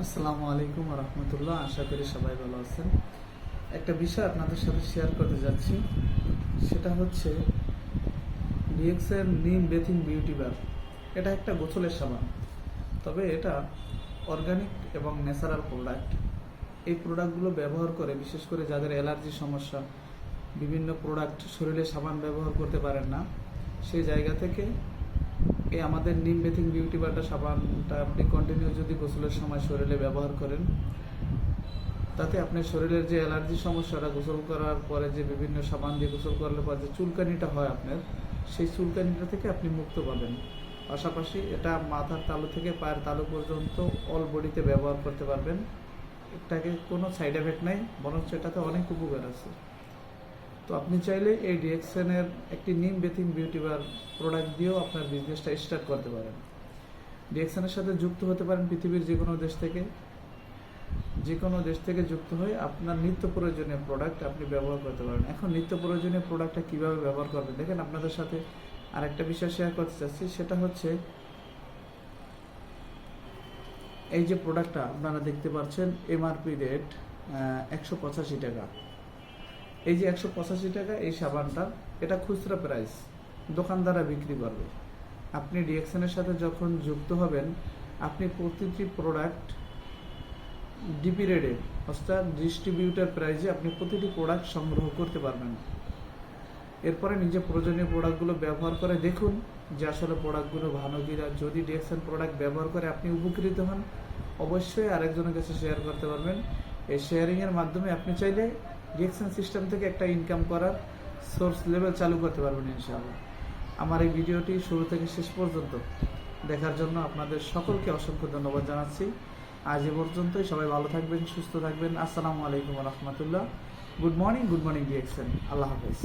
আসসালামু আলাইকুম রহমতুল্লাহ। আশা করি সবাই ভালো আছেন। একটা বিষয় আপনাদের সাথে শেয়ার করতে যাচ্ছি, সেটা হচ্ছে ডিএক্সের নিম বেথিং বিউটি বার। এটা একটা গোসলের সাবান, তবে এটা অর্গানিক এবং ন্যাচারাল প্রোডাক্ট। এই প্রোডাক্টগুলো ব্যবহার করে, বিশেষ করে যাদের অ্যালার্জি সমস্যা, বিভিন্ন প্রোডাক্ট শরীরে সাবান ব্যবহার করতে পারেন না, সেই জায়গা থেকে এই আমাদের নিম বেথিং বিউটি বারটা সাবানটা আপনি কন্টিনিউ যদি গোসলের সময় শরীরে ব্যবহার করেন, তাতে আপনার শরীরের যে অ্যালার্জি সমস্যাটা, গোসল করার পরে যে বিভিন্ন সাবান দিয়ে গোসল করলে পরে যে চুলকানিটা হয় আপনার, সেই চুলকানিটা থেকে আপনি মুক্ত পাবেন। পাশাপাশি এটা মাথার তালু থেকে পায়ের তালু পর্যন্ত অল বডিতে ব্যবহার করতে পারবেন। এটাকে কোনো সাইড এফেক্ট নাই, বরঞ্চ এটাতে অনেক উপকার আছে। তো আপনি চাইলে এই ডিএক্সএনের একটি নিম বেথিং বিউটি বার প্রোডাক্ট দিয়েও আপনার বিজনেসটা স্টার্ট করতে পারেন। ডিএক্সএনের সাথে যুক্ত হতে পারেন পৃথিবীর যে কোনো দেশ থেকে যুক্ত হয়ে আপনার নিত্য প্রয়োজনীয় প্রোডাক্ট আপনি ব্যবহার করতে পারেন। এখন নিত্য প্রয়োজনীয় প্রোডাক্টটা কীভাবে ব্যবহার করবেন দেখেন, আপনাদের সাথে আরেকটা বিষয় শেয়ার করতে চাচ্ছি। সেটা হচ্ছে এই যে প্রোডাক্টটা আপনারা দেখতে পাচ্ছেন, এমআরপি রেট 185 টাকা। এই যে 185 টাকা এই সাবানটা, এটা খুচরা প্রাইস, দোকানদাররা বিক্রি করবে। আপনি ডিএক্সএনের সাথে যখন যুক্ত হবেন, আপনি প্রতিটি প্রোডাক্ট ডিপি রেটে, অর্থাৎ ডিস্ট্রিবিউটার প্রাইসে আপনি প্রতিটি প্রোডাক্ট সংগ্রহ করতে পারবেন। এরপরে নিজে প্রয়োজনীয় প্রোডাক্টগুলো ব্যবহার করে দেখুন যে আসলে প্রোডাক্টগুলো ভালো কিনা। যদি ডিএক্সএন প্রোডাক্ট ব্যবহার করে আপনি উপকৃত হন, অবশ্যই আরেকজনের কাছে শেয়ার করতে পারবেন। এই শেয়ারিংয়ের মাধ্যমে আপনি চাইলে ডিএক্সএন সিস্টেম থেকে একটা ইনকাম করার সোর্স লেভেল চালু করতে পারবেন ইনশাআল্লাহ। আমার এই ভিডিওটি শুরু থেকে শেষ পর্যন্ত দেখার জন্য আপনাদের সকলকে অসংখ্য ধন্যবাদ জানাচ্ছি। আজ এ পর্যন্তই। সবাই ভালো থাকবেন, সুস্থ থাকবেন। আসসালামু আলাইকুম রহমতুল্লাহ। Good morning DXN. আল্লাহ হাফেজ।